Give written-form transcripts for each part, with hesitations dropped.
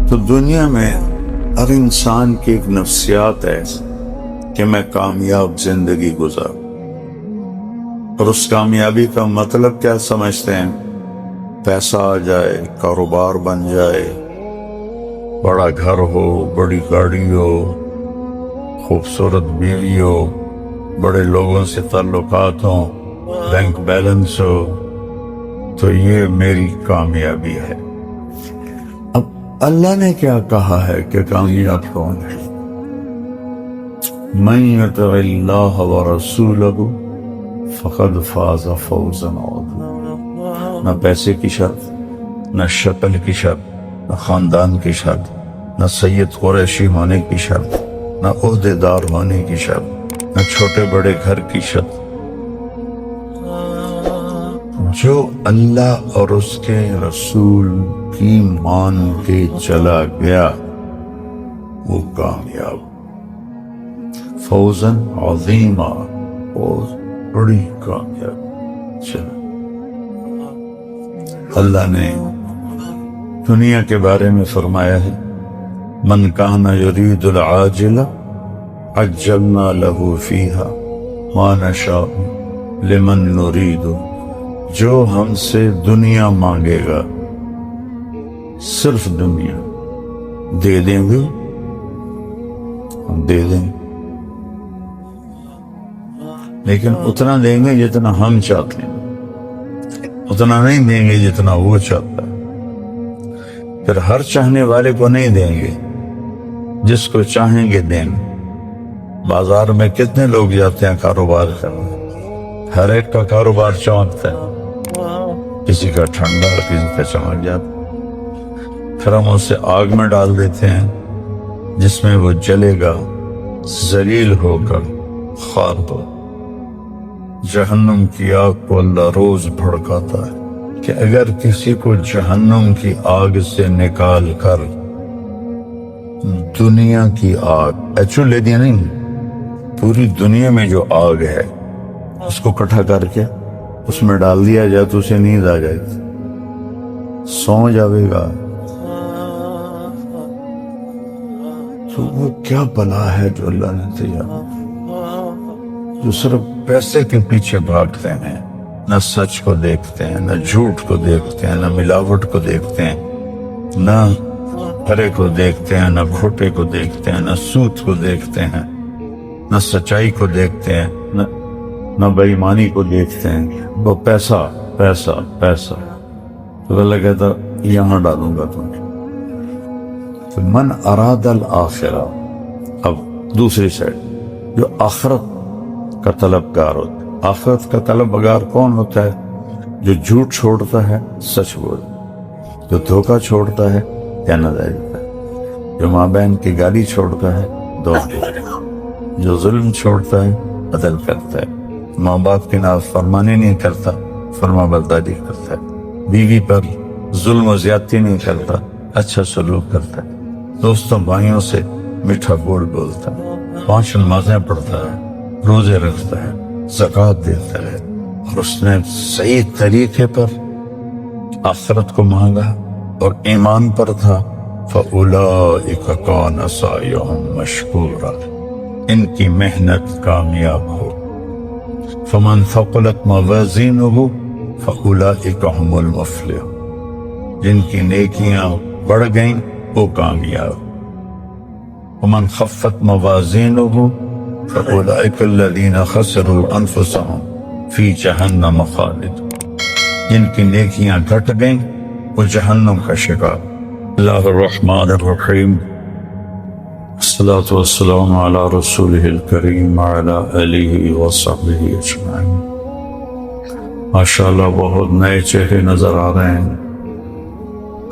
تو دنیا میں ہر انسان کی ایک نفسیات ہے کہ میں کامیاب زندگی گزاروں، اور اس کامیابی کا مطلب کیا سمجھتے ہیں؟ پیسہ آ جائے، کاروبار بن جائے، بڑا گھر ہو، بڑی گاڑی ہو، خوبصورت بیوی ہو، بڑے لوگوں سے تعلقات ہوں، بینک بیلنس ہو، تو یہ میری کامیابی ہے۔ اب اللہ نے کیا کہا ہے کہ کامیاب کون ہے؟ من یطع اللہ ورسولہ فقد فاز فوزا عظیما۔ نہ پیسے کی شرط، نہ شکل کی شرط، نہ خاندان کی شرط، نہ سید قریشی ہونے کی شرط، نہ عہدیدار ہونے کی شرط، نہ چھوٹے بڑے گھر کی شرط۔ جو اللہ اور اس کے رسول کی مان کے چلا گیا وہ کامیاب، فوزاً عظیما، فوز بڑی کامیاب۔ چلا اللہ نے دنیا کے بارے میں فرمایا ہے من کان یرید العاجلہ عجلنا له فیہا ما نشاء لمن نرید۔ جو ہم سے دنیا مانگے گا، صرف دنیا دے دیں گے، ہم دے دیں گے، لیکن اتنا دیں گے جتنا ہم چاہتے ہیں، اتنا نہیں دیں گے جتنا وہ چاہتا ہے۔ پھر ہر چاہنے والے کو نہیں دیں گے، جس کو چاہیں گے دیں گے۔ بازار میں کتنے لوگ جاتے ہیں کاروبار کرنے، ہر ایک کا کاروبار چمکتا ہے، کسی کا ٹھنڈا، کسی کا چمک جاتا، پھر ہم اسے آگ میں ڈال دیتے ہیں جس میں وہ جلے گا، ذلیل ہو کر خار ہو۔ جہنم کی آگ کو اللہ روز بھڑکاتا ہے کہ اگر کسی کو جہنم کی آگ سے نکال کر دنیا کی آگ، ایکچولی لے دیا نہیں، پوری دنیا میں جو آگ ہے اس کو اکٹھا کر کے اس میں ڈال دیا جائے تو اسے نیند آ جائے گی، سو جاوے گا۔ تو وہ کیا بلا ہے جو اللہ نے تیار، جو صرف پیسے کے پیچھے بھاگتے ہیں، نہ سچ کو دیکھتے ہیں، نہ جھوٹ کو دیکھتے ہیں، نہ ملاوٹ کو دیکھتے ہیں، نہ کھرے کو دیکھتے ہیں، نہ کھوٹے کو دیکھتے ہیں، نہ سود کو دیکھتے ہیں، نہ سچائی کو دیکھتے ہیں، نہ بے ایمانی کو دیکھتے ہیں، وہ پیسہ پیسہ پیسہ۔ تو اللہ کہتا یہاں ڈالوں گا تمہیں۔ تو من اراد الآخرہ، اب دوسری سائڈ، جو آخرت کا طلبگار ہوتا ہے۔ آخرت کا طلبگار کون ہوتا ہے؟ جو جھوٹ چھوڑتا ہے، سچ بول، جو دھوکہ چھوڑتا ہے، دیانتداری کرتا ہے، جو ماں بہن کی گالی چھوڑتا ہے، دعا، جو ظلم چھوڑتا ہے، عدل کرتا ہے، ماں باپ کی نافرمانی نہیں کرتا، فرما برداری کرتا ہے، بیوی پر ظلم و زیادتی نہیں کرتا، اچھا سلوک کرتا ہے، دوستوں بھائیوں سے میٹھا بول بولتا ہے، 5 نمازیں پڑھتا ہے، روزے رکھتا ہے، زکوٰۃ دیتا ہے، اور اس نے صحیح طریقے پر آخرت کو مانگا اور ایمان پر تھا، فَأُولَئِكَ كَانَ سَعْيُهُمْ مَشْكُورًا، ان کی محنت کامیاب ہو۔ فَمَنْ ثَقُلَتْ مَوَازِينُهُ فَأُولَئِكَ هُمُ الْمُفْلِحُونَ، جن کی نیکیاں بڑھ گئیں وہ کامیاب۔ وَمَنْ خَفَّتْ مَوَازِينُهُ فَأُولَئِكَ الَّذِينَ خَسِرُوا أَنفُسَهُمْ فِي جَهَنَّمَ خَالِدُونَ، جن کی نیکیاں گھٹ گئیں وہ جہنم کا شکار۔ اللہ الرحمن الرحیم، الصلاة والسلام علی رسولہ الکریم وعلی آلہ وصحبہ اجمعین۔ ماشاءاللہ بہت نئے چہرے نظر آ رہے ہیں۔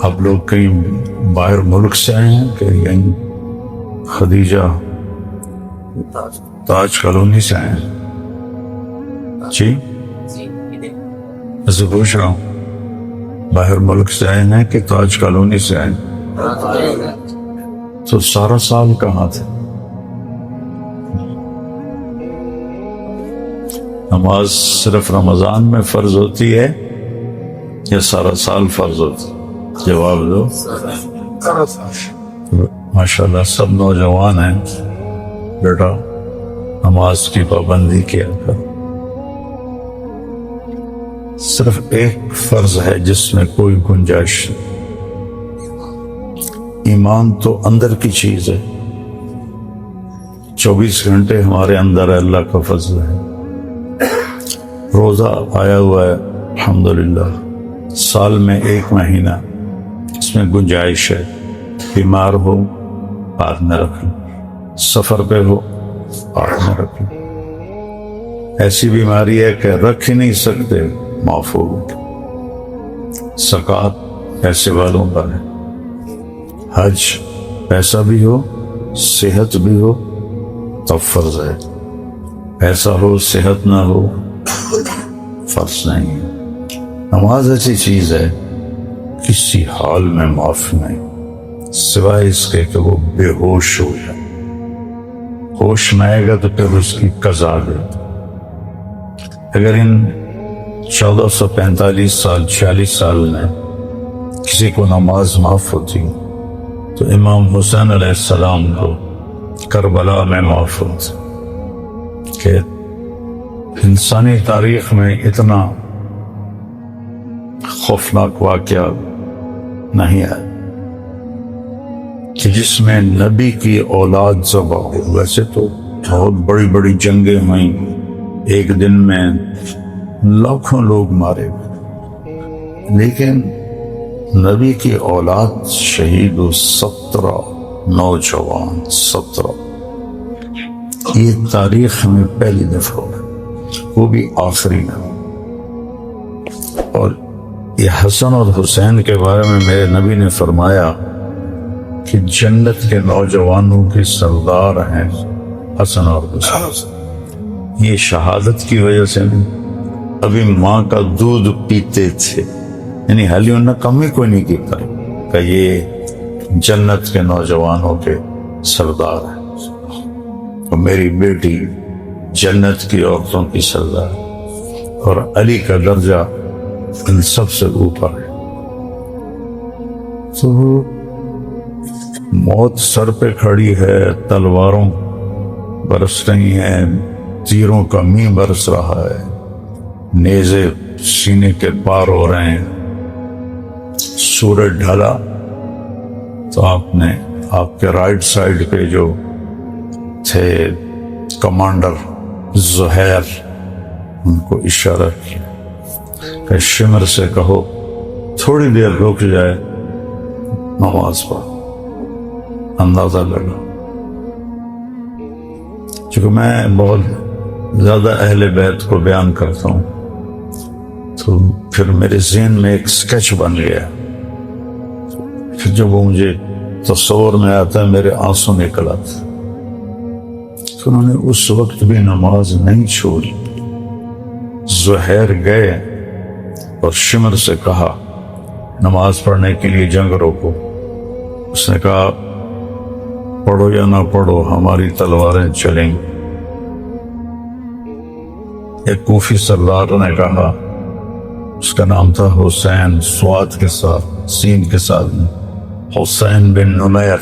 آپ لوگ کہیں باہر ملک سے آئے ہیں کہ یہیں خدیجہ تاج کالونی سے آئے ہیں؟ جی میں پوچھ رہا ہوں باہر ملک سے آئے ہیں کہ تاج کالونی سے آئے ہیں؟ تو سارا سال کہاں تھے؟ نماز صرف رمضان میں فرض ہوتی ہے یا سارا سال فرض ہوتی ہے؟ جواب دو۔ ماشاءاللہ سب نوجوان ہیں، بیٹا نماز کی پابندی کیا کر، صرف ایک فرض ہے جس میں کوئی گنجائش نہیں۔ ایمان تو اندر کی چیز ہے، 24 گھنٹے ہمارے اندر ہے، اللہ کا فضل ہے۔ روزہ آیا ہوا ہے الحمدللہ، سال میں 1 مہینہ، اس میں گنجائش ہے، بیمار ہو ہاتھ میں رکھ لو، سفر پہ ہو ہاتھ میں رکھ لو، ایسی بیماری ہے کہ رکھ ہی نہیں سکتے، معاف ہو۔ زکوٰۃ پیسے والوں پر ہے، حج پیسہ بھی ہو صحت بھی ہو تب فرض ہے، پیسہ ہو صحت نہ ہو فرض نہیں ہے۔ نماز ایسی چیز ہے کسی حال میں معاف نہیں، سوائے اس کے کہ وہ بے ہوش ہو جائے، ہوش میں آئے گا تو پھر اس کی قضا دے۔ اگر ان 1445 سال 46 سال میں کسی کو نماز معاف ہوتی تو امام حسین علیہ السلام کو کربلا میں معاف ہوتی۔ کہ انسانی تاریخ میں اتنا خوفناک واقعہ نہیں ہے کہ جس میں نبی کی اولاد ذبح ہو۔ ویسے تو بہت بڑی بڑی جنگیں ہوئیں، ایک دن میں لاکھوں لوگ مارے گئے، لیکن نبی کی اولاد شہید ہو 17 نوجوان، 17، یہ تاریخ میں پہلی دفعہ ہو، وہ بھی آخری میں۔ اور یہ حسن اور حسین کے بارے میں میرے نبی نے فرمایا کہ جنت کے نوجوانوں کے سردار ہیں حسن اور حسین۔ یہ شہادت کی وجہ سے ابھی ماں کا دودھ پیتے تھے، یعنی حالی انہوں نے کم ہی کوئی نہیں کیتا کہ یہ جنت کے نوجوانوں کے سردار ہیں، اور میری بیٹی جنت کی عورتوں کی سردار، اور علی کا درجہ ان سب سے اوپر ہے۔ تو موت سر پہ کھڑی ہے، تلواروں برس رہی ہیں، تیروں کا مینہ برس رہا ہے، نیزے سینے کے پار ہو رہے ہیں۔ سورج ڈھلا تو آپ کے رائٹ سائڈ پہ جو تھے کمانڈر زہیر، ان کو اشارہ کیا کہ شمر سے کہو تھوڑی دیر رک جائے، نماز پڑھ۔ اندازہ لگا، چونکہ میں بہت زیادہ اہل بیت کو بیان کرتا ہوں تو پھر میرے ذہن میں ایک سکیچ بن گیا، پھر جب وہ مجھے تصور میں آتا ہے میرے آنسو نکل آتے۔ تو انہوں نے اس وقت بھی نماز نہیں چھوڑی، زہیر گئے اور شمر سے کہا نماز پڑھنے کے لیے جنگ روکو۔ اس نے کہا پڑھو یا نہ پڑھو ہماری تلواریں چلیں گی۔ ایک کوفی سردار نے کہا، اس کا نام تھا حسین، سواد کے ساتھ سین کے ساتھ حسین بن نمیر،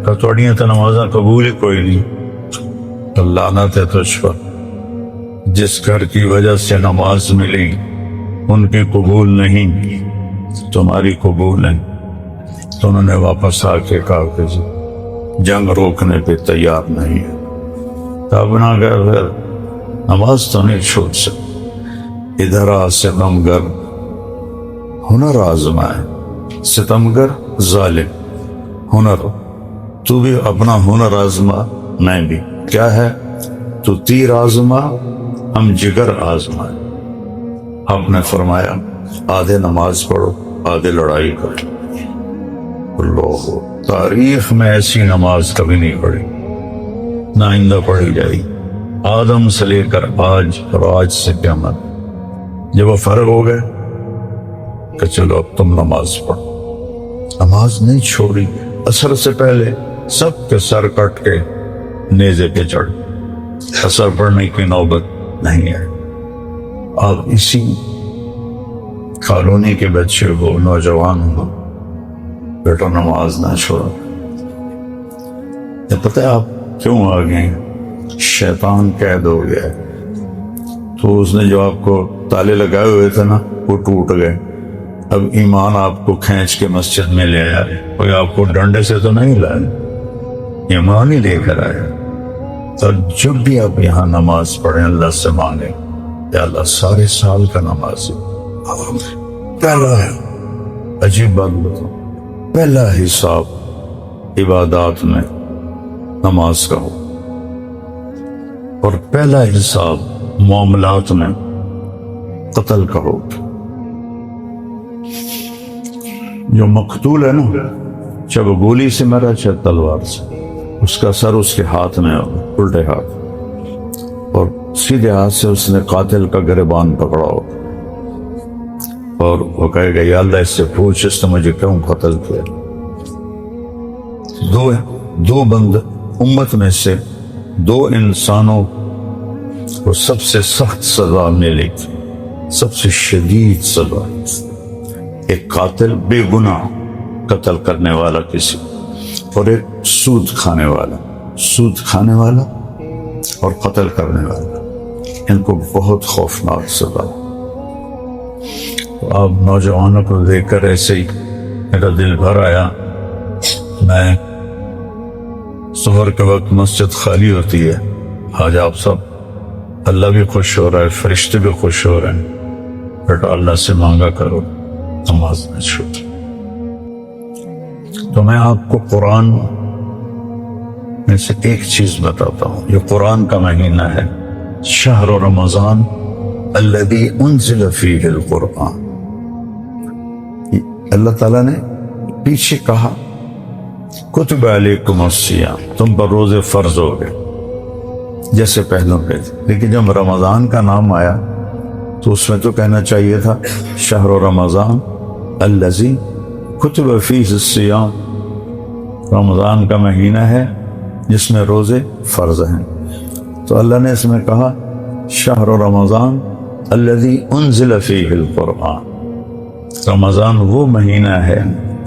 کہ توڑیاں تو نمازاں قبول ہی کوئی نہیں، لعنت ہے تجھ پر، جس گھر کی وجہ سے نماز ملی ان کی قبول نہیں، تمہاری قبول ہے۔ تو انہوں نے واپس آ کے کہا کہ جنگ روکنے پہ تیار نہیں ہے۔ تب نہ گئے، نماز تو نہیں چھوڑ سکتے۔ ادھر آ ستمگر، ہنر آزمائے، ستمگر ظالم، ہنر، تو بھی اپنا ہنر آزما، میں بھی۔ کیا ہے؟ تو تیر آزما، ہم جگر آزمائے۔ آپ نے فرمایا آدھے نماز پڑھو آدھے لڑائی کرو۔ اللہ، تاریخ میں ایسی نماز کبھی نہیں پڑھی، نہ آئندہ پڑھی جائے، آدم سے لے کر آج، اور آج سے قیامت۔ جب وہ فرق ہو گئے کہ چلو اب تم نماز پڑھو، نماز نہیں چھوڑی۔ عصر سے پہلے سب کے سر کٹ کے نیزے پہ چڑھ، عصر پڑھنے کی نوبت نہیں ہے۔ آپ اسی کالونی کے بچے ہو، نوجوان ہو، بیٹا نماز نہ چھوڑو. یہ پتہ ہے آپ کیوں آ گئے؟ شیطان قید ہو گیا ہے. تو اس نے جو آپ کو تالے لگائے ہوئے تھے نا وہ ٹوٹ گئے. اب ایمان آپ کو کھینچ کے مسجد میں لے آیا. کوئی آپ کو ڈنڈے سے تو نہیں لایا، ایمان ہی لے کر آیا. تو جب بھی آپ یہاں نماز پڑھیں اللہ سے مانگیں یا اللہ سارے سال کا نماز پہلا ہے. عجیب بات بتاؤ، پہلا حساب عبادات میں نماز کا ہو، اور پہلا حساب معاملات میں قتل کا ہو. جو مقتول ہے نا، چاہے وہ گولی سے مرا چاہے تلوار سے، اس کا سر اس کے ہاتھ میں ہو، الٹے ہاتھ، اور سیدھے ہاتھ سے اس نے قاتل کا گریبان پکڑا ہو، اور وہ کہے گا یا اللہ اس سے پوچھ اس نے مجھے کیوں قتل کیا. دو بندے امت میں سے دو انسانوں کو سب سے سخت سزا ملے گی، سب سے شدید سزا. ایک قاتل بے گناہ قتل کرنے والا کسی، اور ایک سود کھانے والا اور قتل کرنے والا. ان کو بہت خوفناک سزا. تو آپ نوجوانوں کو دیکھ کر ایسے ہی میرا دل بھر آیا. میں ظہر کے وقت مسجد خالی ہوتی ہے، آج آپ سب، اللہ بھی خوش ہو رہا ہے، فرشتے بھی خوش ہو رہے ہیں. بیٹا اللہ سے مانگا کرو نماز نہ چھوڑو. تو میں آپ کو قرآن میں سے ایک چیز بتاتا ہوں. یہ قرآن کا مہینہ ہے، شہر رمضان الذی انزل فیہ القرآن. اللہ تعالیٰ نے پیچھے کہا کتب علیکم الصیام، تم پر روزے فرض ہو گئے جیسے پہلوں پہ تھے. لیکن جب رمضان کا نام آیا تو اس میں تو کہنا چاہیے تھا شہر رمضان الذی کتب فیہ الصیام. رمضان کا مہینہ ہے جس میں روزے فرض ہیں. تو اللہ نے اس میں کہا شہر رمضان الذی انزل فیہ القرآن. رمضان وہ مہینہ ہے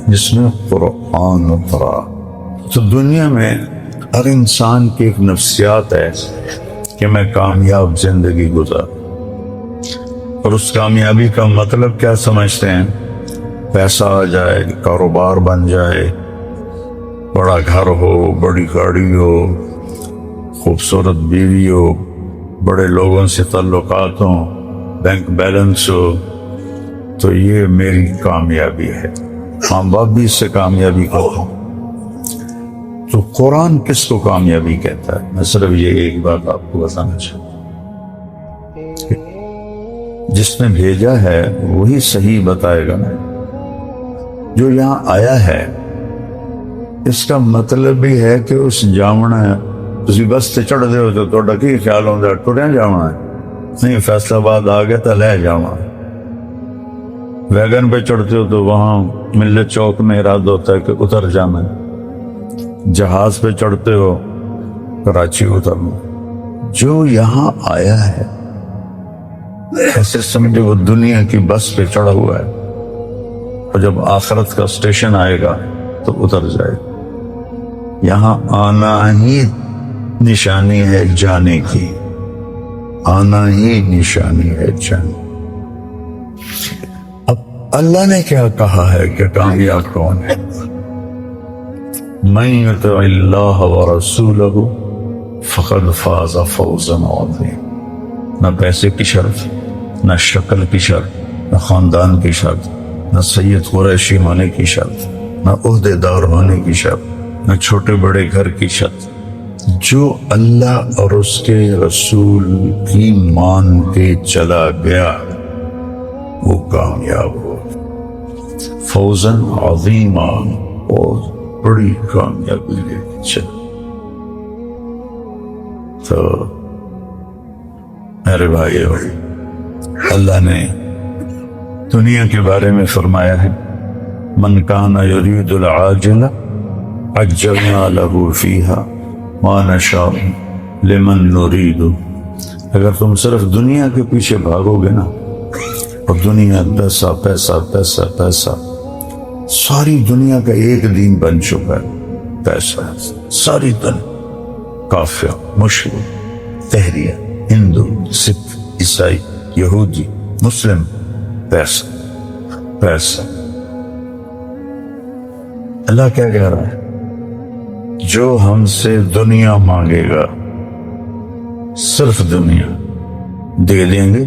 جس میں قرآن اترا. تو دنیا میں ہر انسان کی ایک نفسیات ہے کہ میں کامیاب زندگی گزار، اور اس کامیابی کا مطلب کیا سمجھتے ہیں؟ پیسہ آ جائے، کاروبار بن جائے، بڑا گھر ہو، بڑی گاڑی ہو، خوبصورت بیوی ہو، بڑے لوگوں سے تعلقات ہوں، بینک بیلنس ہو. تو یہ میری کامیابی ہے. ماں باپ بھی اس سے کامیابی کرتا ہوں. تو قرآن کس کو کامیابی کہتا ہے؟ میں صرف یہ ایک بات آپ کو بتانا چاہتا ہوں، جس نے بھیجا ہے وہی صحیح بتائے گا. جو یہاں آیا ہے اس کا مطلب بھی ہے کہ اس جامنا ہے. تسی بس سے چڑھ دے ہو تو ڈکی خیال ہوتا ٹریا جانا ہے، نہیں فیصلہ آباد آ گیا تو لے جانا ہے. ویگن پہ چڑھتے ہو تو وہاں ملت چوک میں ارادہ ہوتا ہے کہ اتر جانا ہے. جہاز پہ چڑھتے ہو کراچی اترنا. جو یہاں آیا ہے ایسے سمجھے وہ دنیا کی بس پہ چڑھا ہوا ہے، اور جب آخرت کا اسٹیشن آئے گا تو اتر جائے. یہاں آنا ہی نشانی ہے جانے کی، آنا ہی نشانی ہے جانے. اب اللہ نے کیا کہا ہے کہ کامیاب کون ہے؟ من یطع اللہ ورسولہ فقد فاز فوزا عظیما. نہ پیسے کی شرط، نہ شکل کی شرط، نہ خاندان کی شرط، نہ سید قریشی ہونے کی شرط، نہ عہدے دار ہونے کی شرط، نہ چھوٹے بڑے گھر کی شرط. جو اللہ اور اس کے رسول کی مان کے چلا گیا وہ کامیاب ہو. فوزا عظیما، اور بڑی کامیابی لے کے چلا. تو میرے بھائیو، اللہ نے دنیا کے بارے میں فرمایا ہے من کان یرید العاجلہ عجلنا لہ فیہا ما نشاء لمن نرید. اگر تم صرف دنیا کے پیچھے بھاگو گے نا، اور دنیا پیسہ پیسہ پیسہ پیسہ، ساری دنیا کا ایک دین بن چکا ہے پیسہ. ساری دنیا کافر، مشرک، تہریہ، ہندو، سکھ، عیسائی، یہودی، مسلم، پیسہ پیسہ. اللہ کیا کہہ رہا ہے؟ جو ہم سے دنیا مانگے گا، صرف دنیا دے دیں گے،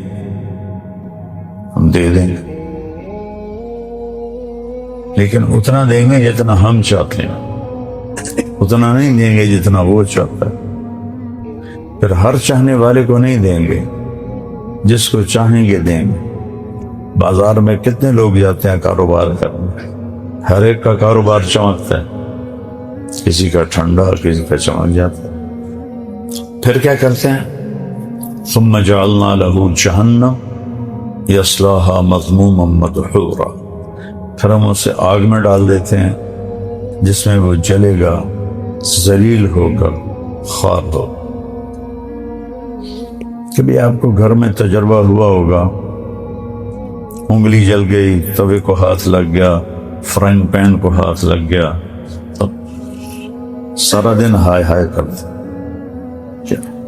ہم دے دیں گے، لیکن اتنا دیں گے جتنا ہم چاہتے ہیں، اتنا نہیں دیں گے جتنا وہ چاہتا ہے. پھر ہر چاہنے والے کو نہیں دیں گے، جس کو چاہیں گے دیں گے. بازار میں کتنے لوگ جاتے ہیں کاروبار کرنے، ہر ایک کا کاروبار چمکتا ہے، کسی کا ٹھنڈا، کسی کا چمک جاتا ہے. پھر کیا کرتے ہیں؟ ثم جعلنا له جہنم یصلاها مذموما مدحورا، پھر ہم اسے آگ میں ڈال دیتے ہیں جس میں وہ جلے گا، ذلیل ہوگا، خوار ہوگا. کبھی آپ کو گھر میں تجربہ ہوا ہوگا، انگلی جل گئی، توے کو ہاتھ لگ گیا، فرائنگ پین کو ہاتھ لگ گیا، تو سارا دن ہائے ہائے کرتے.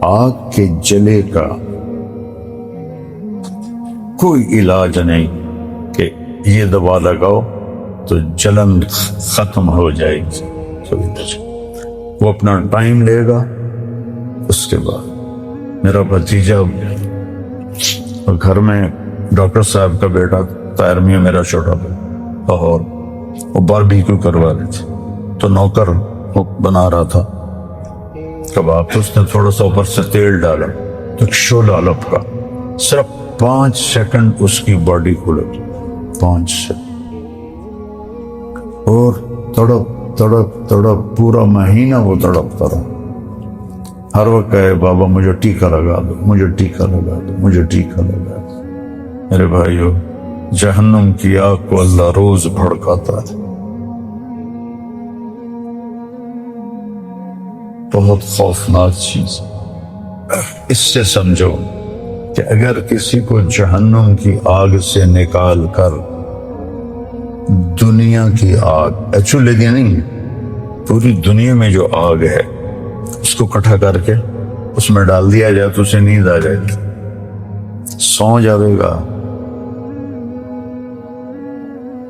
آگ کے جلے کا کوئی علاج نہیں کہ یہ دوا لگاؤ تو جلن ختم ہو جائے گی. وہ اپنا ٹائم لے گا. اس کے بعد میرا بھتیجا گھر میں ڈاکٹر صاحب کا بیٹا طاہر میاں، میرا چھوٹا بیٹا، اور وہ باربیکیو کروا رہے تھے، تو نوکر بنا رہا تھا کباب، تو اس نے تھوڑا سا اوپر سے تیل ڈالا تو ایک شعلہ لپکا، صرف 5 سیکنڈ اس کی باڈی کھل گئی، 5 سیکنڈ، اور تڑپ تڑپ تڑپ پورا مہینہ وہ تڑپتا رہا. ہر وقت کہے بابا مجھے ٹیکا لگا دو، مجھے ٹیکا لگا دو، مجھے ٹیکا لگا دو. میرے بھائیو، جہنم کی آگ کو اللہ روز بھڑکاتا ہے. بہت خوفناک چیز. اس سے سمجھو کہ اگر کسی کو جہنم کی آگ سے نکال کر دنیا کی آگ، ایکچولی نہیں، پوری دنیا میں جو آگ ہے اس کو اکٹھا کر کے اس میں ڈال دیا جائے تو اسے نیند آ جائے گی، سو جاوے گا.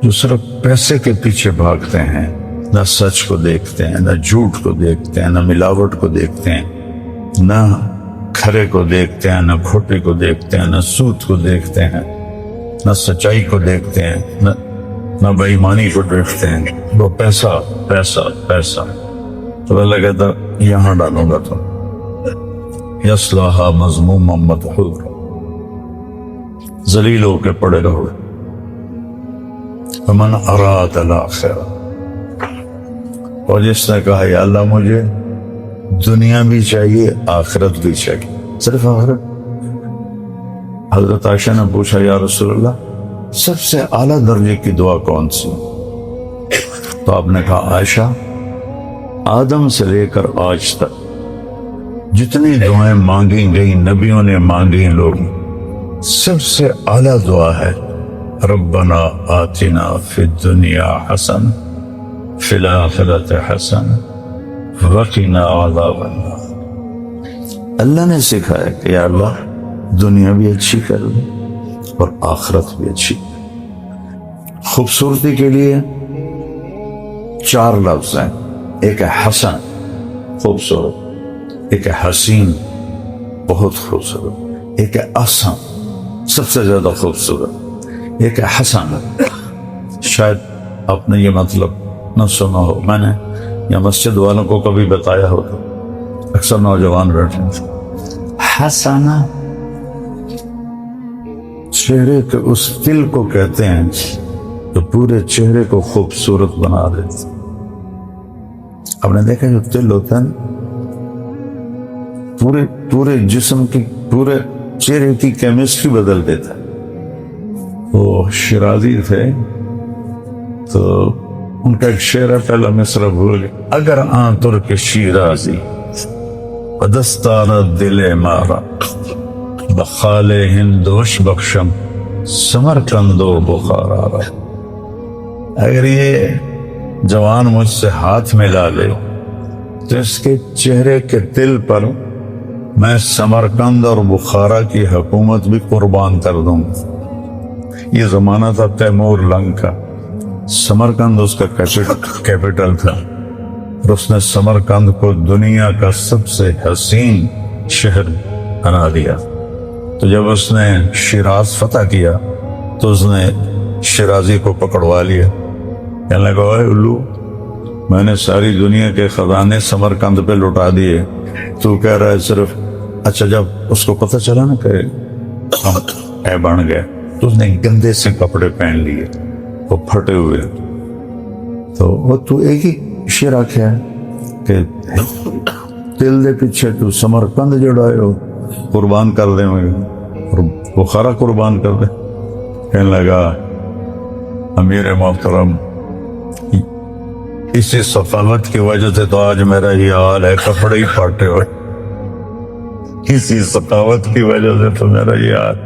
جو صرف پیسے کے پیچھے بھاگتے ہیں، نہ سچ کو دیکھتے ہیں، نہ جھوٹ کو دیکھتے ہیں، نہ ملاوٹ کو دیکھتے ہیں، نہ کھرے کو دیکھتے ہیں، نہ کھوٹے کو دیکھتے ہیں، نہ سود کو دیکھتے ہیں، نہ سچائی کو دیکھتے ہیں، نہ بے ایمانی کو دیکھتے ہیں. وہ پیسہ پیسہ پیسہ. تو اللہ کہتا یہاں ڈالوں گا تو یصلاها مذموما مدحورا، ذلیل ہو کے پڑے رہو. ومن اراد الاخرہ، اور جس نے کہا یا اللہ مجھے دنیا بھی چاہیے، آخرت بھی چاہیے، صرف آخرت. حضرت عائشہ نے پوچھا یا رسول اللہ سب سے اعلیٰ درجے کی دعا کون سی؟ تو آپ نے کہا عائشہ، آدم سے لے کر آج تک جتنی دعائیں مانگی گئی، نبیوں نے مانگی، لوگ، سب سے اعلیٰ دعا ہے ربنا آتنا فی الدنیا حسن فی الآخرت حسن وقنا عذاب النار. اللہ نے سکھایا کہ یا اللہ دنیا بھی اچھی کر دے اور آخرت بھی اچھی. خوبصورتی کے لیے 4 لفظ ہیں، ایک ہے حسن، خوبصورت، ایک ہے حسین، بہت خوبصورت، ایک ہے احسن، سب سے زیادہ خوبصورت، ایک ہے حسن. شاید آپ نے یہ مطلب نہ سنا ہو، میں نے یا مسجد والوں کو کبھی بتایا ہو تو اکثر نوجوان بیٹھے ہیں. حسنہ چہرے کے اس تل کو کہتے ہیں جو پورے چہرے کو خوبصورت بنا دیتے. آپ نے دیکھا جو تل ہوتا ہے پورے جسم کی، پورے چہرے کی کیمسٹری بدل دیتا ہے. وہ شیرازی تھے تو ان کا ایک شعر ہے، پہلا مصرع بھول گئے. اگر آنتر کے شیرازی بدستارت دل مارا، بخال ہندوش بخشم سمرقند و بخارا. اگر یہ جوان مجھ سے ہاتھ ملا لے تو اس کے چہرے کے دل پر میں سمرقند اور بخارا کی حکومت بھی قربان کر دوں گا۔ یہ زمانہ تھا تیمور لنگ کا، سمرقند اس کا کیپٹل تھا، اور اس نے سمرقند کو دنیا کا سب سے حسین شہر بنا دیا۔ تو جب اس نے شیراز فتح کیا تو اس نے شیرازی کو پکڑوا لیا، کہنے لگا اے الو، میں نے ساری دنیا کے خزانے سمرقند پہ لٹا دیے، تو کہہ رہا ہے صرف۔ اچھا جب اس کو پتہ چلا نا کہ ہم اے بن گئے تو اس نے گندے سے کپڑے پہن لیے، وہ پھٹے ہوئے، تو وہ تو ایک ہی شعر آکھیا ہے کہ دل دے پیچھے تو سمرقند جڑائے ہو قربان کر دیں اور بخارا قربان کر دیں۔ کہنے لگا امیر محترم، اسی سخاوت کی وجہ سے تو آج میرا یہ حال ہے، کپڑے ہی پھاٹے ہوئے، اسی سخاوت کی وجہ سے تو میرا یہ حال،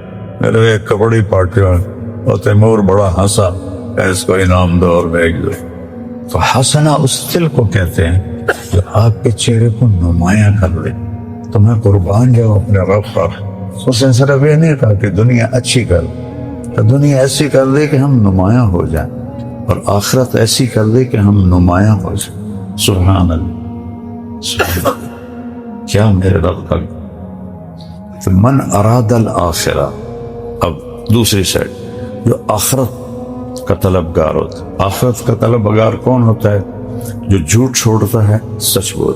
میرے کپڑے ہی پھاٹے ہوئے۔ اور تیمور بڑا ہنسا کہ اس کو انعام دو اور بھیج دو۔ تو حسنا اس دل کو کہتے ہیں جو آپ کے چہرے کو نمایاں کر دے، تو میں قربان جاؤں اپنے رب پر۔ اس نے صرف یہ نہیں کہا کہ دنیا اچھی کر، تو دنیا ایسی کر دے کہ ہم نمایاں ہو جائیں، اور آخرت ایسی کر دے کہ ہم نمایاں ہو جائیں۔ سبحان اللہ، سبحان اللہ، کیا میرے رب کا۔ من اراد الآخرہ، اب دوسری سائڈ، جو آخرت کا طلبگار ہوتا ہے۔ آخرت کا طلبگار کون ہوتا ہے؟ جو جھوٹ چھوڑتا ہے سچ بول،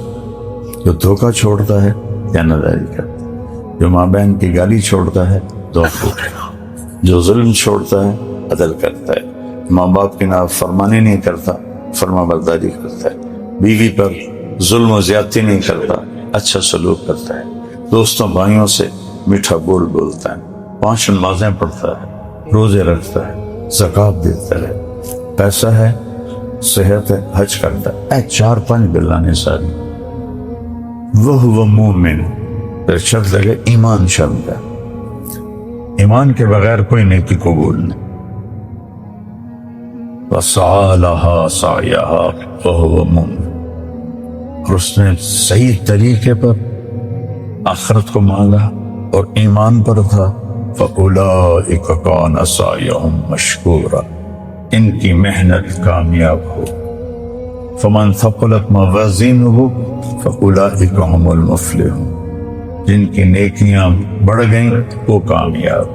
جو دھوکہ چھوڑتا ہے دیانتداری کرتا ہے، جو ماں بہن کی گالی چھوڑتا ہے دعا، جو ظلم چھوڑتا ہے عدل کرتا ہے، ماں باپ کی نافرمانی نہیں کرتا فرما برداری کرتا ہے، بیوی پر ظلم و زیادتی نہیں کرتا اچھا سلوک کرتا ہے، دوستوں بھائیوں سے میٹھا بول بولتا ہے، 5 نمازیں پڑھتا ہے، روزے رکھتا ہے، زکوٰۃ دیتا ہے، پیسہ ہے، صحت ہے، حج کرتا ہے، 4-5 بلانے ساری۔ وہ مومن، پھر شرط لگے ایمان شرط ہے، ایمان کے بغیر کوئی نیکی قبول نہیں۔ وَسَعَى لَهَا سَعْيَهَا وَهُوَ مُؤْمِنٌ، اور اس نے صحیح طریقے پر آخرت کو مانگا اور ایمان پر تھا۔ فَأُولَئِكَ كَانَ سَعْيُهُمْ مَشْكُورًا، ان کی محنت کامیاب ہو۔ فَمَنْ ثَقُلَتْ مَوَازِينُهُ فَأُولَئِكَ هُمُ الْمُفْلِحُونَ، جن کی نیکیاں بڑھ گئیں وہ کامیاب۔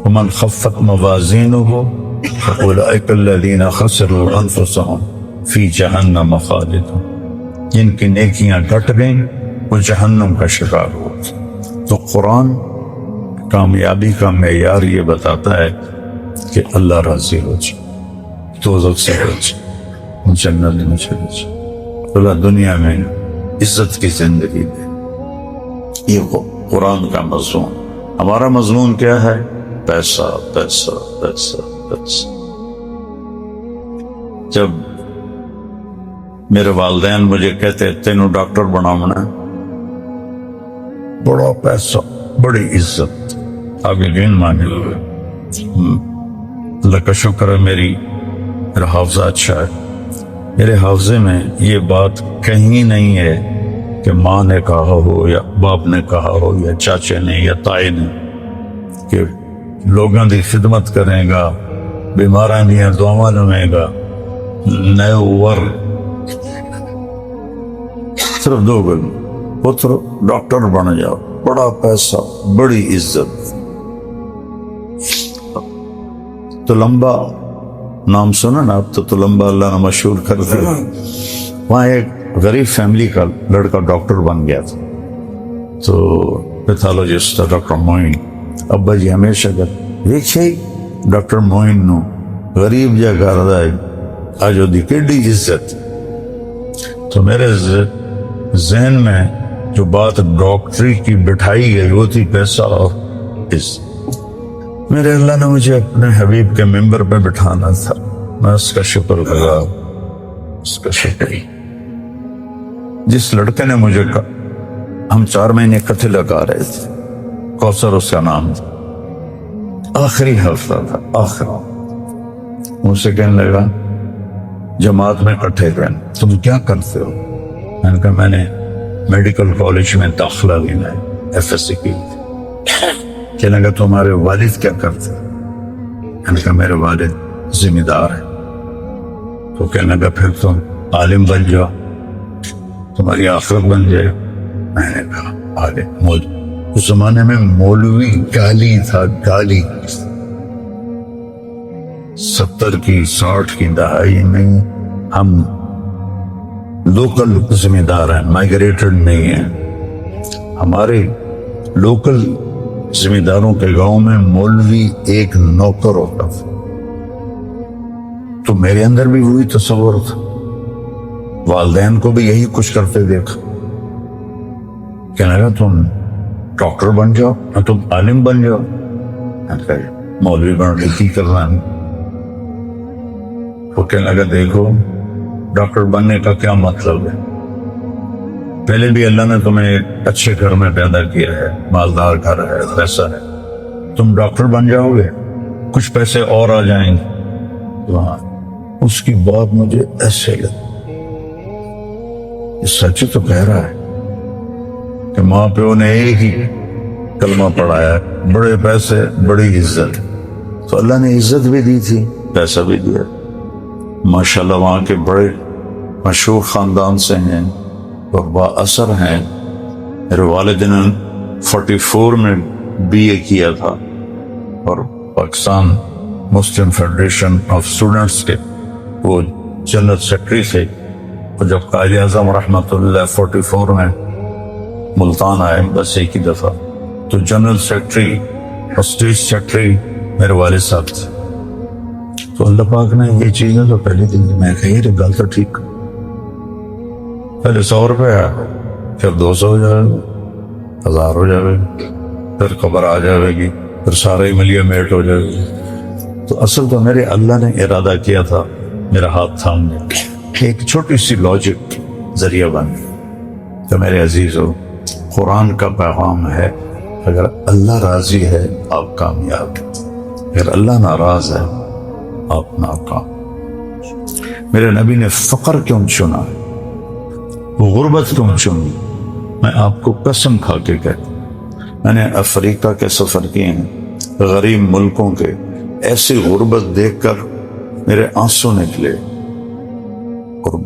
وَمَنْ خَفَّتْ مَوَازِينُهُ فَأُولَئِكَ الَّذِينَ خَسِرُوا أَنفُسَهُمْ فِي جَهَنَّمَ خَالِدُونَ، جن کی نیکیاں گھٹ گئیں وہ جہنم کا شکار ہو۔ تو قرآن کامیابی کا معیار یہ بتاتا ہے کہ اللہ راضی ہو جائے، دوزخ سے بچے، جنت میں چلے جائے، اللہ دنیا میں عزت کی زندگی دے۔ یہ قرآن کا مضمون۔ ہمارا مضمون کیا ہے؟ پیسہ پیسہ پیسہ پیسہ۔ جب میرے والدین مجھے کہتے تینوں ڈاکٹر بناونا، بڑا پیسہ بڑی عزت، آپ یقین مانے ہوئے، اللہ کا شکر ہے میرا حافظہ اچھا ہے، میرے حافظے میں یہ بات کہیں نہیں ہے کہ ماں نے کہا ہو یا باپ نے کہا ہو یا چاچے نے یا تائی نے کہ لوگوں کی خدمت کرے گا، بیماراں دیاں دعاواں لوے گا، نئے ور صرف 2 گل، پتر ڈاکٹر بن جاؤ، بڑا پیسہ بڑی عزت۔ تلمبا نام سنا نا آپ؟ تو تلمبا اللہ نے مشہور کر دیا۔ وہاں ایک غریب فیملی کا لڑکا ڈاکٹر بن گیا تھا، تو پیتھالوجسٹ تھا ڈاکٹر معین۔ ابا جی ہمیشہ ویکھے ڈاکٹر معین نو غریب جا گھر دا اج دی کیڈی عزت۔ تو میرے ذہن میں جو بات ڈاکٹری کی بٹھائی گئی وہ تھی پیسہ اور عزت۔ میرے اللہ نے مجھے اپنے حبیب کے ممبر پہ بٹھانا تھا، میں اس کا شکر گزار، اس کا شکریہ۔ جس لڑکے نے مجھے کہا، ہم 4 مہینے کتھے لگا رہے تھے، کوثر اس کا نام تھا، آخری ہفتہ تھا، آخر مجھ سے کہنے لگا جماعت میں اکٹھے رہنا، تم کیا کرتے ہو؟ میں نے کہا میں نے میڈیکل کالج میں داخلہ لینا ہے، FSC کی۔ کہنے لگا تمہارے والد کیا کرتے ہیں؟ میں نے کہا میرے والد ذمہ دار ہیں۔ تو کہنے لگا پھر تم عالم بن جاؤ، تمہاری آخرت بن جائے۔ میں نے کہا عالم، اس زمانے میں مولوی گالی تھا، گالی۔ 70 کی 60 کی دہائی میں ہم لوکل ذمہ دار ہیں، مائگریٹڈ نہیں ہیں۔ ہمارے لوکل ذمہ داروں کے گاؤں میں مولوی ایک نوکر ہوتا تھا۔ تو میرے اندر بھی وہی تصور تھا، والدین کو بھی یہی کچھ کرتے دیکھا۔ کہنے لگا تم ڈاکٹر بن جاؤ، تم عالم بن جاؤ۔ میں نے کہا مولوی بننے کی کرنا ہے۔ وہ کہنے لگا دیکھو ڈاکٹر بننے کا کیا مطلب ہے؟ پہلے بھی اللہ نے تمہیں اچھے گھر میں پیدا کیا ہے، مالدار گھر ہے، پیسہ ہے، تم ڈاکٹر بن جاؤ گے، کچھ پیسے اور آ جائیں گے۔ وہاں اس کی بات مجھے ایسے لگی، یہ سچ تو کہہ رہا ہے کہ ماں پیو نے ایک ہی کلمہ پڑھایا ہے، بڑے پیسے بڑی عزت۔ تو اللہ نے عزت بھی دی تھی، پیسہ بھی دیا۔ ماشاءاللہ وہاں کے بڑے مشہور خاندان سے ہیں اور با اثر ہیں۔ میرے والد نے 44 میں BA کیا تھا اور پاکستان مسلم فیڈریشن آف اسٹوڈنٹس کے وہ جنرل سیکرٹری تھے۔ اور جب قائد اعظم رحمۃ اللہ 44 میں ملتان آئے بس ایک ہی دفعہ، تو جنرل سیکرٹری اور اسٹیٹ سیکرٹری میرے والد صاحب تھے۔ تو اللہ پاک نے یہ چیزیں تو پہلے دن میں کہی یہ گل تو ٹھیک، پہلے 100 روپے آیا، پھر 200 ہو جائے گا، 1000 ہو جائے گا، پھر خبر آ جائے گی، پھر سارے ملیے میٹ ہو جائے گا۔ تو اصل تو میرے اللہ نے ارادہ کیا تھا میرا ہاتھ تھامنے، ایک چھوٹی سی لاجک ذریعہ بن گئی۔ تو میرے عزیزو، قرآن کا پیغام ہے اگر اللہ راضی ہے آپ کامیاب، اگر اللہ ناراض ہے آپ ناکام۔ میرے نبی نے فقر کیوں چنا، غربت کیوں چنی؟ میں آپ کو قسم کھا کے کہتا ہوں، میں نے افریقہ کے سفر کیے ہیں، غریب ملکوں کے، ایسی غربت دیکھ کر میرے آنسو نکلے، اور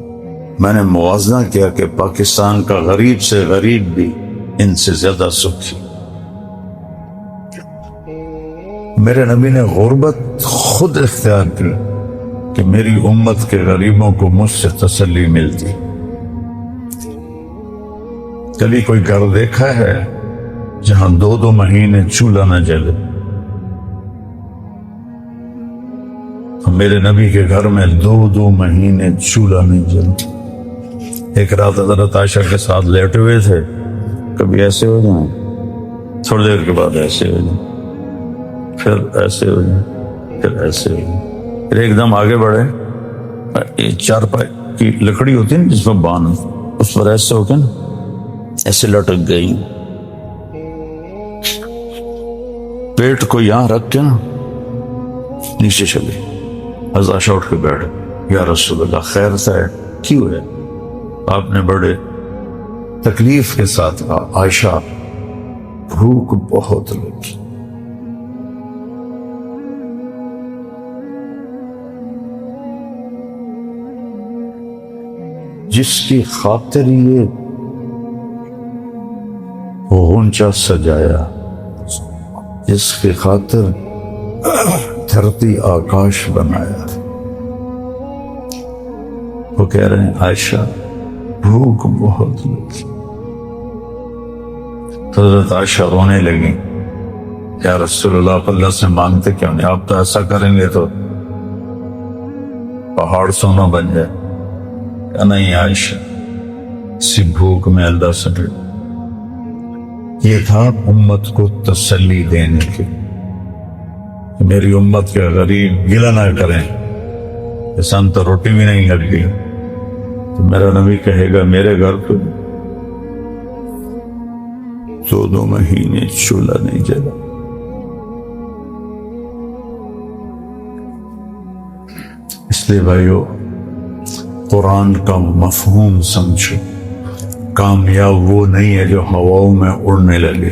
میں نے موازنہ کیا کہ پاکستان کا غریب سے غریب بھی ان سے زیادہ سکھی۔ میرے نبی نے غربت خود اختیار کی کہ میری امت کے غریبوں کو مجھ سے تسلی ملتی۔ کبھی کوئی گھر دیکھا ہے جہاں 2 مہینے چولہا نہ جلے؟ میرے نبی کے گھر میں 2 مہینے چولہا نہیں جلتا۔ ایک رات حضرت عائشہ کے ساتھ لیٹے ہوئے تھے، کبھی ایسے ہو جائیں، تھوڑی دیر کے بعد ایسے ہو جائیں، پھر ایسے ہو جائیں، پھر ایسے ہو جائیں، پھر ایک دم آگے بڑھے، 4 پائی کی لکڑی ہوتی ہے جس میں باندھ، اس پر ایسے ہو کے نا ایسے لٹک گئی، پیٹ کو یہاں رکھ کے نا نیچے چلے۔ عائشہ اٹھ کے بیٹھ، یا رسول اللہ خیر سے ہے؟ کیوں ہے؟ آپ نے بڑے تکلیف کے ساتھ کہا، عائشہ بھوک بہت لگی۔ جس کی خاطر یہ غنچہ سجایا، جس کی خاطر دھرتی آکاش بنایا، وہ کہہ رہے ہیں عائشہ بھوک بہت لگی۔ حضرت عائشہ رونے لگی، یا رسول اللہ آپ اللہ سے مانگتے کیوں نہیں؟ آپ تو ایسا کریں گے تو پہاڑ سونا بن جائے۔ کہ نہیں عائشہ، اسی بھوک میں اللہ سے یہ تھا امت کو تسلی دینے کی، میری امت کے غریب گلہ نہ کریں، انسان تو روٹی بھی نہیں لگ گئی، تو میرا نبی کہے گا میرے گھر تو 2 مہینے چولہا نہیں جلا۔ اس لیے بھائیو قرآن کا مفہوم سمجھو. کامیاب وہ نہیں ہے جو ہواؤں میں اڑنے لگے،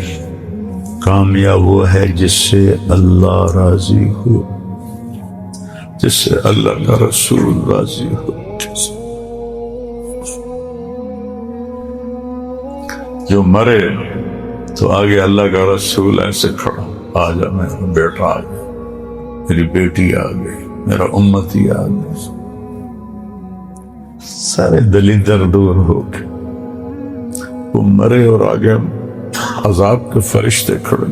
کامیاب وہ ہے جس سے اللہ راضی ہو، جس سے اللہ کا رسول راضی ہو. جو مرے تو آگے اللہ کا رسول ایسے کھڑا، آ جا میرا بیٹا آ گیا، میری بیٹی آ گئی، میرا امتی آ گیا. سارے دلیدر دور ہو کے وہ مرے اور آگے عذاب کے فرشتے کھڑے.